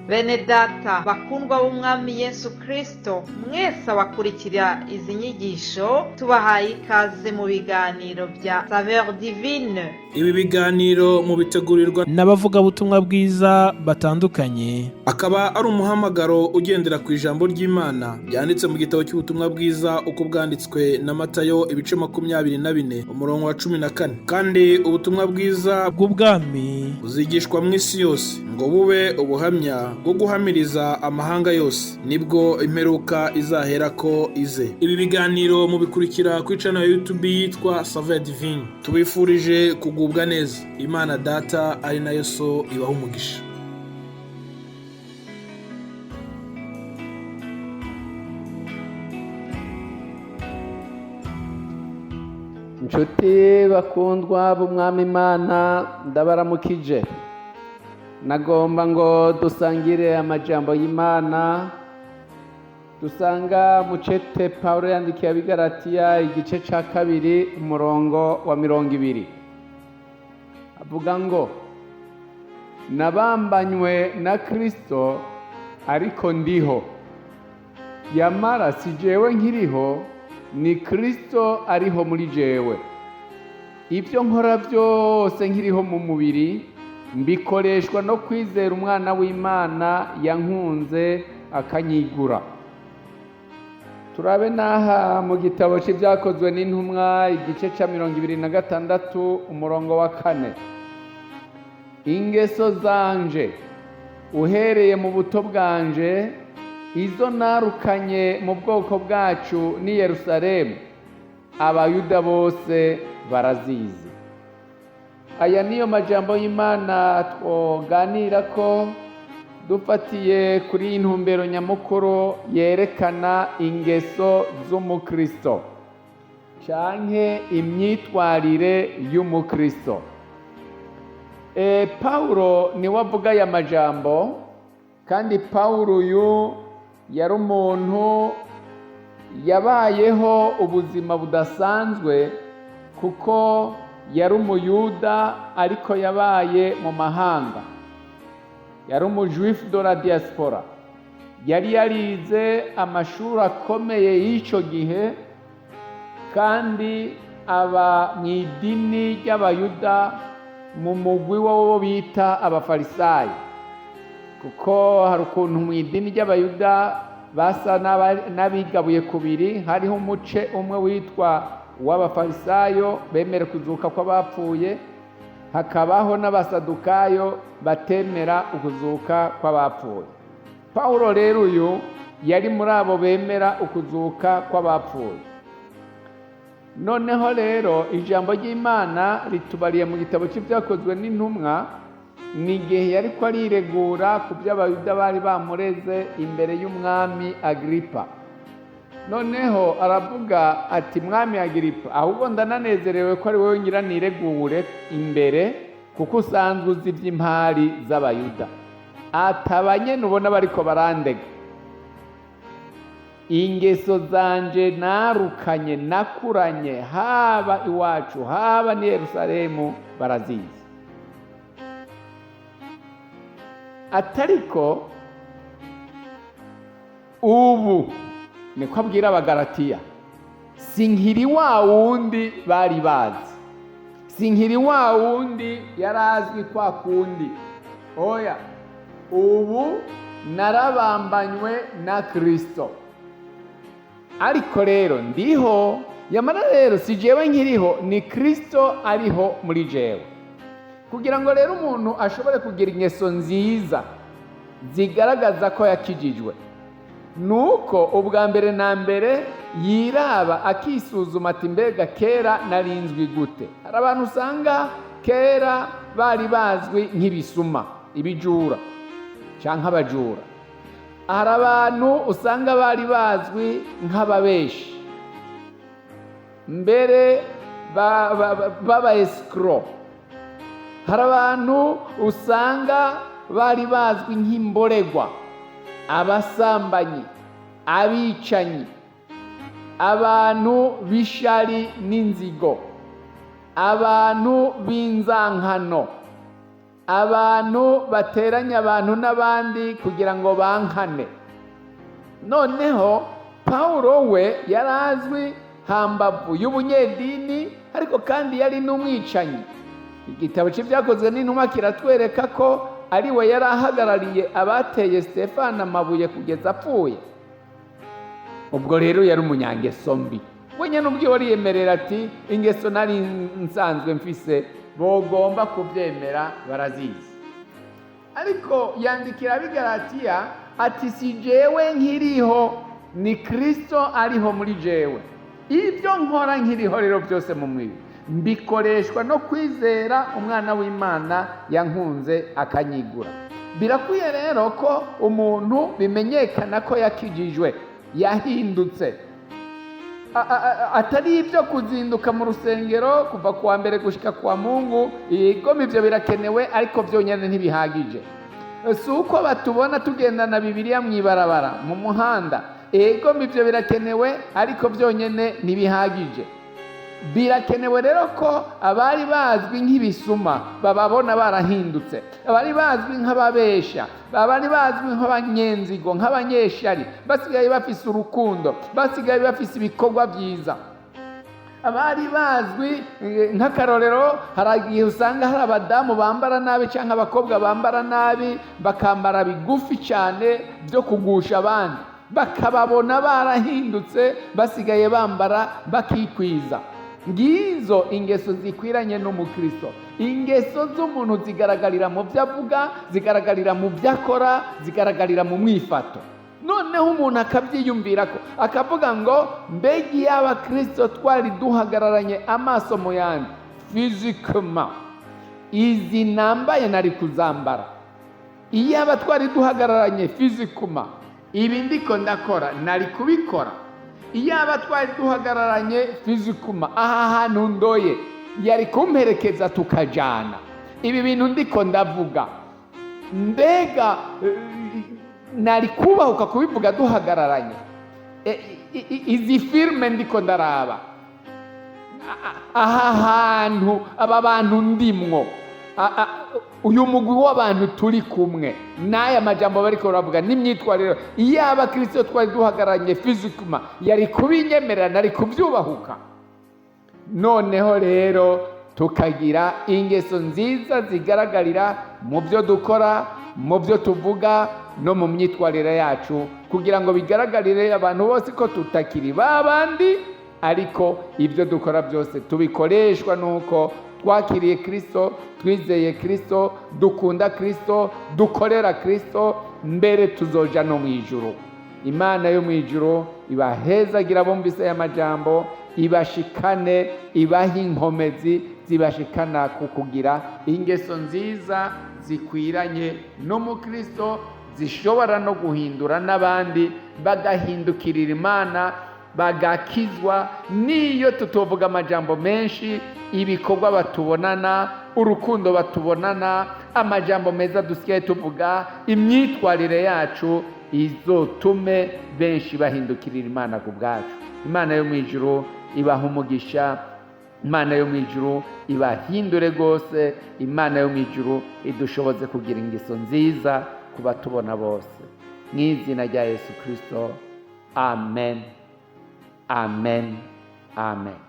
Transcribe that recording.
Bene data bakundwa b'umwami Yesu Kristo, mwese abakurikira izi nyigisho tubahaye ikaze mu biganiro bya Saveur Divine. Ibi biganiro mu bitegurirwa n'abavugabutumwa bwiza batandukanye, akaba ari umuhamagaro ugendera ku ijambo ry'Imana byanditse mu gitabo cy'ubutumwa bwiza uko bwanditswe na Matayo ibice 24 umurongo wa 14. Kandi ubutumwa bwiza bw'ubwami buzigishwa mu isi yose ngo bube ubuhamya bwo guhamiriza amahanga yose, nibwo imperuka izahera ko ize. Ibi biganiro mubikurikira ku channel ya YouTube yitwa Saveur Divine. Tubifurije kugubwa neza. Imana Data ari nayo So ibaha umugisha. Inshuti bakundwa b'umwami Imana, ndabaramukije. Nagomba ngo dusangire amajambo y'Imana dusanga mu cete Pawulo yandikiye Abigalatiya igice ca 2 umurongo wa 20. Avuga ngo nabambanywe na Kristo, ariko ndiho, yamara si jewe nkiriho, ni Kristo ariho muri jewe. Ibyo nkora byose nkiriho mu mubiri mbikoreshwa no kwizera umwana w'Imana yankunze akanyigura. Turabe naha mu gitabo cy'ibyakozwe n'intumwa igice ca 26 umurongo wa 4. Ingeso zanje uhereye mu buto bwanje, izo narukanye mu bwoko bwacu ni Yerusalemu, abayuda bose barazizi. Aya niyo majambo y'Imana twoganira ko dufatiye kuri intumbero nyamukuru yerekana ingeso z'umukristo canke imyitwarire y'umukristo. Pawulo niwe avuga aya majambo, kandi Pawulo uyu yari umuntu yabayeho ubuzima budasanzwe, kuko yari umuyuda ariko yabaye mu mahanga. Yari umujuifu de la diaspora, yari yarize amashuri akomeye y'icyo gihe, kandi aba mu idini ry'abayuda mu mugwi wo bita abafarisayo, kuko hari ukuntu mu idini ry'abayuda basa n'abigabuye kubiri. Hariho umuce umwe witwa w'abafarisayo bemera kuzuka kw'abapfuye, hakabaho n'abasadukayo batemera ukuzuka kw'abapfuye. Pawulo rero uyu yari muri abo bemera ukuzuka kw'abapfuye. Noneho rero ijambo ry'Imana ritubariye mu gitabo cy'ibyakozwe n'intumwa, ni igihe yari ko ariregura ku by'abayuda bari bamureze imbere y'umwami Agripa. Noneho aravuga ati, mwami Agripa, ahubwo ndananezerewe ko ari wowe ngira niregure imbere, kuko usanzwe uzi iby'impari z'abayuda. Atabanye nubona bariko barandega, ingeso zanje narukanye nakuranye, haba iwacu haba ni Yerusalemu barazizi. Atariko ubu niko abwira Abagalatiya, sinkiri wa wundi bari bazi, sinkiri wa wundi yarazwi kwa kundi. Oya, ubu narabambanywe na Kristo, ariko rero ndiho, yamara rero si jewe nkiriho, ni Kristo ariho muri jewe. Kugira ngo rero umuntu ashobore kugira ingeso nziza zigaragaza ko yakijijwe, nuko ubwa mbere na mbere yiraba akisuzuma ati, mbega kera narinzwi gute? Hari abantu usanga kera bari bazwi nk'ibisuma, ibijura canke abajura. Hari abantu usanga bari bazwi nk'ababeshi, mbere baba escrow. Hari abantu usanga bari bazwi nk'imboregwa, abasambanyi, abicanyi, abantu b'ishari n'inzigo, abantu b'inzankano. abantu bateranya abantu n'abandi kugira ngo bankane. Noneho Pawulo we yari azwi hambavu y'ubunyedini, ariko kandi yari n'umwicanyi. Igitabo cy'ibyakozwe n'intumwa kiratwereka ko ari we yari ahagarariye abateye Stefano amabuye kugeza apfuye. Ubwo rero yari umunyangeso mbi. We nyine ubwiwe ariyemerera ati ingeso nari nsanzwe mfise bogomba kubyemera barazizi. Ariko yandikira ab'i Galatiya ati si jewe nkiriho, ni Kristo ariho muri jewe. Ibyo nkora nkiriho rero byose mu mubiri mbikoreshwa no kwizera umwana w'Imana yankunze akanyigura. Birakwiye rero ko umuntu bimenyekana ko yakijijwe, yahindutse, atari ibyo kuzinduka mu rusengero kuva kuwa mbere gushika kwa Mungu. Yego ibyo birakenewe, ariko byonyine ntibihagije. Si uko batubona tugendana Bibiliya mw'ibarabara mu muhanda. Yego ibyo birakenewe, ariko byonyine ntibihagije. Birakenewe rero ko abari bazwi nk'ibisuma bababona barahindutse, abari bazwi nk'ababesha, abari bazwi nk'abanyenzigo, nk'abanyeshari, basigaye bafise urukundo, basigaye bafise ibikorwa byiza. Abari bazwi nk'akarorero, hari igihe usanga hari abadamu bambara nabi cyangwa abakobwa bambara nabi, bakambara bigufi cyane byo kugusha abandi, bakababona barahindutse, basigaye bambara bakikwiza. Ngizo ingeso zikwiranye n'umukristo. Ingeso z'umuntu zigaragarira mu byo avuga, zigaragarira mu byo akora, zigaragarira mu mwifato. Noneho umuntu akabyiyumvira ko akavuga ngo mbega iyo abakristo twari duhagararanye amaso mu yandi fizikama, izi nambaye nari kuzambara. Iyo aba twari duhagararanye fizikama, ibi ndiko ndakora nari kubikora. Iyo aba twari duhagararanye fizikuma, aha hantu ndoye yari kumperekeza tukajana. Ibi bintu ndiko ndavuga, mbega nari kubahuka kubivuga duhagararanye. Izi filme ndiko ndaraba, aha hantu aba bantu ndimwo, uyu mugwi w'abantu turi kumwe, n'aya majambo bariko baravuga n'imyitwarire. Iyo abakristo twari duhagararanye fizikuma, yari kubinyemerera, nari kubyubahuka. Noneho rero tukagira ingeso nziza zigaragarira mu byo dukora, mu byo tuvuga, no mu myitwarire yacu, kugira ngo bigaragarire abantu bose ko tutakiri babandi, ariko ibyo dukora byose tubikoreshwa nuko twakiriye Kristo, twizeye Kristo, dukunda Kristo, dukorera Kristo, mbere tuzoja no mu ijuru. Imana yo mu ijuru ibahezagira bumvise aya majambo, ibashikane, ibahe inkomezi zibashikana ku kugira ingeso nziza zikwiranye n'umukristo, zishobora no guhindura n'abandi bagahindukirira Imana, bagakizwa. Niyo tutovuga amajambo menshi, ibikorwa batubonana, urukundo batubonana, amajambo meza dusigaye tuvuga, imyitwarire yacu izotume benshi bahindukirira Imana ku bwacu. Imana yo mu ijuru ibaha umugisha, Imana yo mu ijuru ibahindure rwose, Imana yo mu ijuru idushoboze kugira ingeso nziza ku batubona bose. Mu izina rya Yesu Kristo, amen, amen, amen.